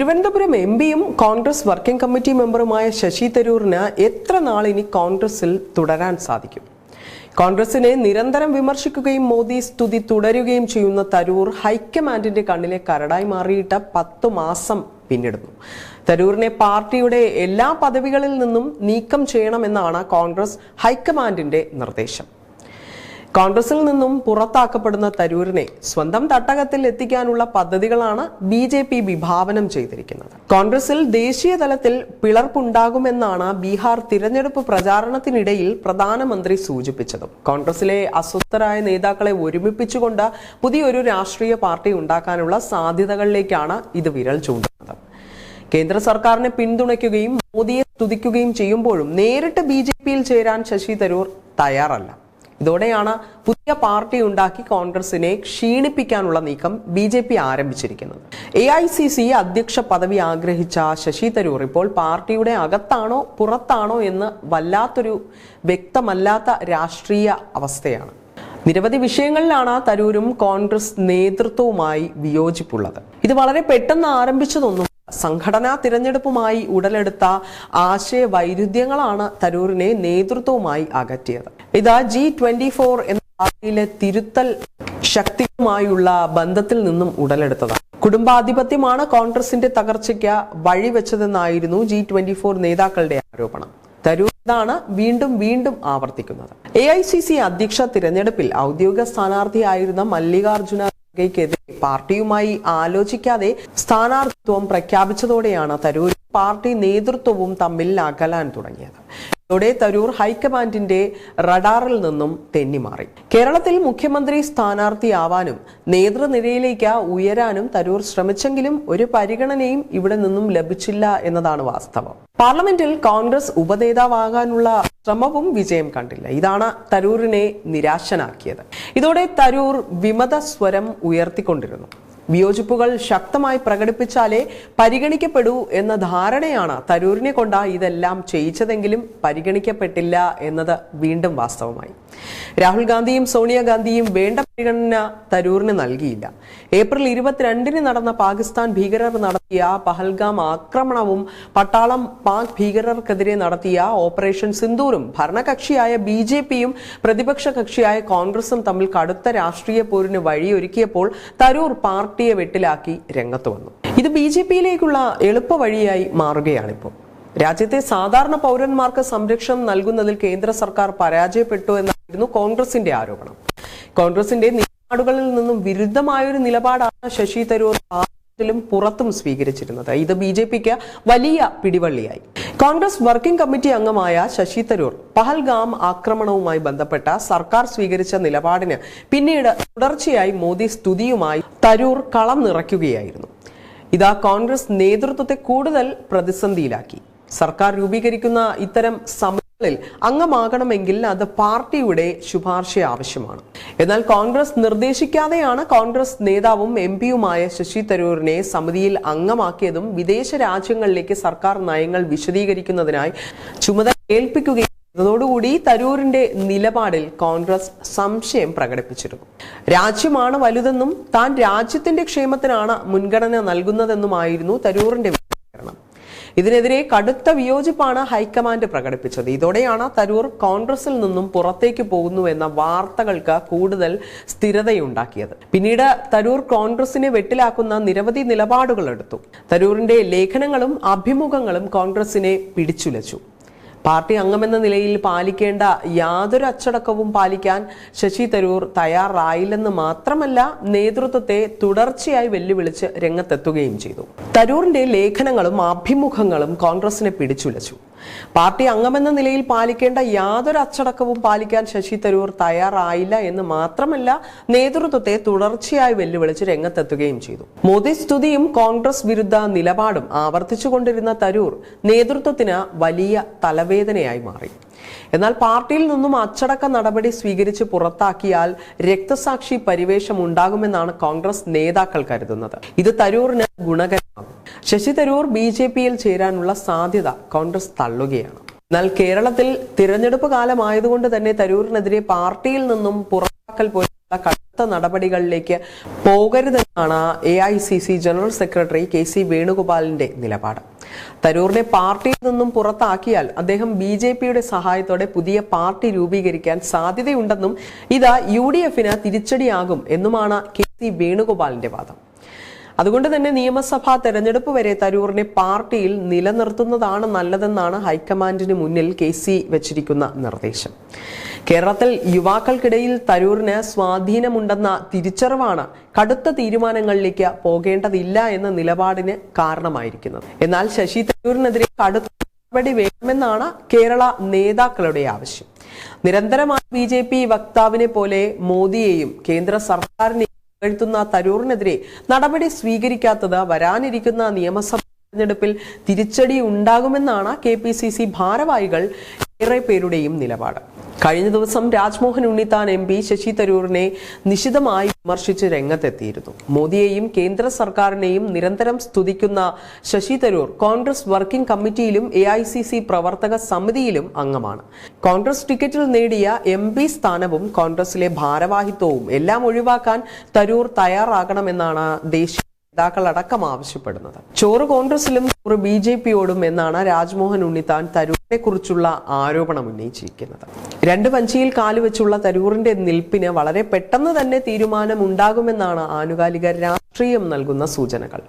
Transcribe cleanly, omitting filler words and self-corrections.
Thiruvananthapuram എംപിയും Congress working committee മെമ്പറുമായ Sasi തരൂരിന് എത്ര നാൾ ഇനി കോൺഗ്രസിൽ തുടരാൻ സാധിക്കും? കോൺഗ്രസിനെ നിരന്തരം വിമർശിക്കുകയും മോദി സ്തുതി തുടരുകയും ചെയ്യുന്ന തരൂർ ഹൈക്കമാൻഡിന്റെ കണ്ണിലെ കരടായി മാറിയിട്ട് 10 മാസം പിന്നിടുന്നു. തരൂരിനെ പാർട്ടിയുടെ എല്ലാ പദവികളിൽ നിന്നും നീക്കം ചെയ്യണമെന്നാണ് കോൺഗ്രസ് ഹൈക്കമാൻഡിന്റെ നിർദ്ദേശം. കോൺഗ്രസിൽ നിന്നും പുറത്താക്കപ്പെടുന്ന തരൂരിനെ സ്വന്തം തട്ടകത്തിൽ എത്തിക്കാനുള്ള പദ്ധതികളാണ് BJP വിഭാവനം ചെയ്തിരിക്കുന്നത്. കോൺഗ്രസിൽ ദേശീയ തലത്തിൽ പിളർപ്പുണ്ടാകുമെന്നാണ് ബീഹാർ തിരഞ്ഞെടുപ്പ് പ്രചാരണത്തിനിടയിൽ പ്രധാനമന്ത്രി സൂചിപ്പിച്ചതും. കോൺഗ്രസിലെ അസ്വസ്ഥരായ നേതാക്കളെ ഒരുമിപ്പിച്ചുകൊണ്ട് പുതിയൊരു രാഷ്ട്രീയ പാർട്ടി ഉണ്ടാക്കാനുള്ള സാധ്യതകളിലേക്കാണ് ഇത് വിരൽ ചൂണ്ടുന്നത്. കേന്ദ്ര സർക്കാരിനെ പിന്തുണയ്ക്കുകയും മോദിയെ സ്തുതിക്കുകയും ചെയ്യുമ്പോഴും നേരിട്ട് BJPയിൽ ചേരാൻ ശശി തരൂർ തയ്യാറല്ല. ഇതോടെയാണ് പുതിയ പാർട്ടി ഉണ്ടാക്കി കോൺഗ്രസിനെ ക്ഷീണിപ്പിക്കാനുള്ള നീക്കം BJP ആരംഭിച്ചിരിക്കുന്നത്. AICC അധ്യക്ഷ പദവി ആഗ്രഹിച്ച ശശി തരൂർ ഇപ്പോൾ പാർട്ടിയുടെ അകത്താണോ പുറത്താണോ എന്ന് വല്ലാത്തൊരു വ്യക്തമല്ലാത്ത രാഷ്ട്രീയ അവസ്ഥയാണ്. നിരവധി വിഷയങ്ങളിലാണ് തരൂരും കോൺഗ്രസ് നേതൃത്വവുമായി വിയോജിപ്പുള്ളത്. ഇത് വളരെ പെട്ടെന്ന് ആരംഭിച്ചതൊന്നും സംഘടനാ തിരഞ്ഞെടുപ്പുമായി ഉടലെടുത്ത ആശയ വൈരുദ്ധ്യങ്ങളാണ് തരൂരിനെ നേതൃത്വവുമായി അകറ്റിയത്. ഇത് G24 എന്ന പാർട്ടിയിലെ തിരുത്തൽ ശക്തിയുമായുള്ള ബന്ധത്തിൽ നിന്നും ഉടലെടുത്തതാണ്. കുടുംബാധിപത്യമാണ് കോൺഗ്രസിന്റെ തകർച്ചയ്ക്ക് വഴിവെച്ചതെന്നായിരുന്നു G24 നേതാക്കളുടെ ആരോപണം. തരൂർ ഇതാണ് വീണ്ടും ആവർത്തിക്കുന്നത്. AICC അധ്യക്ഷ തിരഞ്ഞെടുപ്പിൽ ഔദ്യോഗിക സ്ഥാനാർത്ഥിയായിരുന്ന മല്ലികാർജുന ഖർഗെക്കെതിരെ പാർട്ടിയുമായി ആലോചിക്കാതെ സ്ഥാനാർത്ഥിത്വം പ്രഖ്യാപിച്ചതോടെയാണ് തരൂർ പാർട്ടി നേതൃത്വവും തമ്മിൽ അകലാൻ തുടങ്ങിയത്. ഇതോടെ തരൂർ ഹൈക്കമാൻഡിന്റെ റഡാറിൽ നിന്നും തെന്നിമാറി. കേരളത്തിൽ മുഖ്യമന്ത്രി സ്ഥാനാർത്ഥിയാവാനും നേതൃനിരയിലേക്ക് ഉയരാനും തരൂർ ശ്രമിച്ചെങ്കിലും ഒരു പരിഗണനയും ഇവിടെ നിന്നും ലഭിച്ചില്ല എന്നതാണ് വാസ്തവം. പാർലമെന്റിൽ കോൺഗ്രസ് ഉപനേതാവാകാനുള്ള ശ്രമവും വിജയം കണ്ടില്ല. ഇതാണ് തരൂരിനെ നിരാശനാക്കിയത്. ഇതോടെ തരൂർ വിമത സ്വരം ഉയർത്തിക്കൊണ്ടിരുന്നു. വിയോജിപ്പുകൾ ശക്തമായി പ്രകടിപ്പിച്ചാലേ പരിഗണിക്കപ്പെടൂ എന്ന ധാരണയാണ് തരൂരിനെ കൊണ്ട് ഇതെല്ലാം ചെയ്യിച്ചതെങ്കിലും പരിഗണിക്കപ്പെട്ടില്ല എന്നത് വീണ്ടും വാസ്തവമായി. രാഹുൽ ഗാന്ധിയും സോണിയാഗാന്ധിയും വേണ്ട പരിഗണന തരൂരിന് നൽകിയില്ല. ഏപ്രിൽ 22-ന് നടന്ന പാകിസ്ഥാൻ ഭീകരർ നടത്തിയ പഹൽഗാം ആക്രമണവും പട്ടാളം പാക് ഭീകരർക്കെതിരെ നടത്തിയ ഓപ്പറേഷൻ സിന്ദൂറും ഭരണകക്ഷിയായ BJPയും പ്രതിപക്ഷ കക്ഷിയായ കോൺഗ്രസും തമ്മിൽ കടുത്ത രാഷ്ട്രീയ പോരിന് വഴിയൊരുക്കിയപ്പോൾ തരൂർ പാർട്ടിയെ വെട്ടിലാക്കി രംഗത്ത് വന്നു. ഇത് BJPയിലേക്കുള്ള എളുപ്പ വഴിയായി മാറുകയാണിപ്പോൾ. രാജ്യത്തെ സാധാരണ പൗരന്മാർക്ക് സംരക്ഷണം നൽകുന്നതിൽ കേന്ദ്ര സർക്കാർ പരാജയപ്പെട്ടു എന്നായിരുന്നു കോൺഗ്രസിന്റെ ആരോപണം. കോൺഗ്രസിന്റെ നിലപാടുകളിൽ നിന്നും വിരുദ്ധമായൊരു നിലപാടാണ് ശശി തരൂർ പാർട്ടിയിലും പുറത്തും സ്വീകരിച്ചിരുന്നത്. ഇത് BJPക്ക് വലിയ പിടിവള്ളിയായി. കോൺഗ്രസ് വർക്കിംഗ് കമ്മിറ്റി അംഗമായ ശശി തരൂർ പഹൽഗാം ആക്രമണവുമായി ബന്ധപ്പെട്ട സർക്കാർ സ്വീകരിച്ച നിലപാടിന് പിന്നീട് തുടർച്ചയായി മോദി സ്തുതിയുമായി തരൂർ കളം നിറയ്ക്കുകയായിരുന്നു. ഇത് കോൺഗ്രസ് നേതൃത്വത്തെ കൂടുതൽ പ്രതിസന്ധിയിലാക്കി. സർക്കാർ രൂപീകരിക്കുന്ന ഇത്തരം സമയങ്ങളിൽ അംഗമാകണമെങ്കിൽ അത് പാർട്ടിയുടെ ശുപാർശ ആവശ്യമാണ്. എന്നാൽ കോൺഗ്രസ് നിർദ്ദേശിക്കാതെയാണ് കോൺഗ്രസ് നേതാവും MPയുമായ ശശി തരൂരിനെ സമിതിയിൽ അംഗമാക്കിയതും വിദേശ രാജ്യങ്ങളിലേക്ക് സർക്കാർ നയങ്ങൾ വിശദീകരിക്കുന്നതിനായി ചുമതല ഏൽപ്പിക്കുകയും അതോടുകൂടി തരൂരിന്റെ നിലപാടിൽ കോൺഗ്രസ് സംശയം പ്രകടിപ്പിച്ചിരുന്നു. രാജ്യമാണ് വലുതെന്നും താൻ രാജ്യത്തിന്റെ ക്ഷേമത്തിനാണ് മുൻഗണന നൽകുന്നതെന്നുമായിരുന്നു തരൂരിന്റെ വിശദീകരണം. ഇതിനെതിരെ കടുത്ത വിയോജിപ്പാണ് ഹൈക്കമാൻഡ് പ്രകടിപ്പിച്ചത്. ഇതോടെയാണ് തരൂർ കോൺഗ്രസിൽ നിന്നും പുറത്തേക്ക് പോകുന്നുവെന്ന വാർത്തകൾക്ക് കൂടുതൽ സ്ഥിരതയുണ്ടാക്കിയത്. പിന്നീട് തരൂർ കോൺഗ്രസിനെ വെട്ടിലാക്കുന്ന നിരവധി നിലപാടുകൾ എടുത്തു. തരൂരിന്റെ ലേഖനങ്ങളും അഭിമുഖങ്ങളും കോൺഗ്രസിനെ പിടിച്ചുലച്ചു. പാർട്ടി അംഗമെന്ന നിലയിൽ പാലിക്കേണ്ട യാതൊരു അച്ചടക്കവും പാലിക്കാൻ ശശി തരൂർ തയ്യാറായില്ലെന്ന് മാത്രമല്ല നേതൃത്വത്തെ തുടർച്ചയായി വെല്ലുവിളിച്ച് രംഗത്തെത്തുകയും ചെയ്തു. തരൂറിന്റെ ലേഖനങ്ങളും അഭിമുഖങ്ങളും കോൺഗ്രസിനെ പിടിച്ചുലച്ചു. പാർട്ടി അംഗമെന്ന നിലയിൽ പാലിക്കേണ്ട യാതൊരു അച്ചടക്കവും പാലിക്കാൻ ശശി തരൂർ തയ്യാറായില്ല എന്ന് മാത്രമല്ല നേതൃത്വത്തെ തുടർച്ചയായി വെല്ലുവിളിച്ച് രംഗത്തെത്തുകയും ചെയ്തു. മോദി സ്തുതിയും കോൺഗ്രസ് വിരുദ്ധ നിലപാടും ആവർത്തിച്ചുകൊണ്ടിരുന്ന തരൂർ നേതൃത്വത്തിന് വലിയ തലവേദനയായി മാറി. എന്നാൽ പാർട്ടിയിൽ നിന്നും അച്ചടക്ക നടപടി സ്വീകരിച്ച് പുറത്താക്കിയാൽ രക്തസാക്ഷി പരിവേഷം ഉണ്ടാകുമെന്നാണ് കോൺഗ്രസ് നേതാക്കൾ കരുതുന്നത്. ഇത് തരൂറിന് ഗുണകരമാകും. ശശി തരൂർ BJPയിൽ ചേരാനുള്ള സാധ്യത കോൺഗ്രസ് തള്ളുകയാണ്. എന്നാൽ കേരളത്തിൽ തിരഞ്ഞെടുപ്പ് കാലമായതുകൊണ്ട് തന്നെ തരൂരിനെതിരെ പാർട്ടിയിൽ നിന്നും പുറത്താക്കൽ പോലുള്ള കടുത്ത നടപടികളിലേക്ക് പോകരുതെന്നാണ് AICC ജനറൽ സെക്രട്ടറി KC വേണുഗോപാലിന്റെ നിലപാട്. തരൂറിനെ പാർട്ടിയിൽ നിന്നും പുറത്താക്കിയാൽ അദ്ദേഹം BJPയുടെ സഹായത്തോടെ പുതിയ പാർട്ടി രൂപീകരിക്കാൻ സാധ്യതയുണ്ടെന്നും ഇത് UDFന് തിരിച്ചടിയാകും എന്നുമാണ് KC വേണുഗോപാലിന്റെ വാദം. അതുകൊണ്ട് തന്നെ നിയമസഭാ തെരഞ്ഞെടുപ്പ് വരെ തരൂറിനെ പാർട്ടിയിൽ നിലനിർത്തുന്നതാണ് നല്ലതെന്നാണ് ഹൈക്കമാൻഡിന് മുന്നിൽ KC വെച്ചിരിക്കുന്ന നിർദ്ദേശം. കേരളത്തിൽ യുവാക്കൾക്കിടയിൽ തരൂറിന് സ്വാധീനമുണ്ടെന്ന തിരിച്ചറിവാണ് കടുത്ത തീരുമാനങ്ങളിലേക്ക് പോകേണ്ടതില്ല എന്ന നിലപാടിന് കാരണമായിരിക്കുന്നത്. എന്നാൽ ശശി തരൂരിനെതിരെ കടുത്ത നടപടി വേണമെന്നാണ് കേരള നേതാക്കളുടെ ആവശ്യം. നിരന്തരമായി BJP വക്താവിനെ പോലെ മോദിയെയും കേന്ദ്ര സർക്കാരിനെയും ുന്ന തരൂറിനെതിരെ നടപടി സ്വീകരിക്കാത്തത് വരാനിരിക്കുന്ന നിയമസഭാ തെരഞ്ഞെടുപ്പിൽ തിരിച്ചടി ഉണ്ടാകുമെന്നാണ് KPCC ഭാരവാഹികൾ ഏറെ പേരുടെയും നിലപാട്. കഴിഞ്ഞ ദിവസം രാജ്മോഹൻ ഉണ്ണിത്താൻ MP ശശി തരൂരിനെ നിശിതമായി വിമർശിച്ച് രംഗത്തെത്തിയിരുന്നു. മോദിയെയും കേന്ദ്ര സർക്കാരിനെയും നിരന്തരം സ്തുതിക്കുന്ന ശശി തരൂർ കോൺഗ്രസ് വർക്കിംഗ് കമ്മിറ്റിയിലും AICC പ്രവർത്തക സമിതിയിലും അംഗമാണ്. കോൺഗ്രസ് ടിക്കറ്റിൽ നേടിയ MP സ്ഥാനവും കോൺഗ്രസിലെ ഭാരവാഹിത്വവും എല്ലാം ഒഴിവാക്കാൻ തരൂർ തയ്യാറാകണമെന്നാണ് ദേശീയ നേതാക്കളടക്കം ആവശ്യപ്പെടുന്നത്. ചോറ് കോൺഗ്രസിലും ചോറ് BJPയോടും എന്നാണ് രാജ്മോഹൻ ഉണ്ണിത്താൻ തരൂരിനെ കുറിച്ചുള്ള ആരോപണം ഉന്നയിച്ചിരിക്കുന്നത്. രണ്ട് വഞ്ചിയിൽ കാലുവെച്ചുള്ള തരൂറിന്റെ നിൽപ്പിന് വളരെ പെട്ടെന്ന് തന്നെ തീരുമാനം ഉണ്ടാകുമെന്നാണ് ആനുകാലിക രാഷ്ട്രീയം നൽകുന്ന സൂചനകൾ.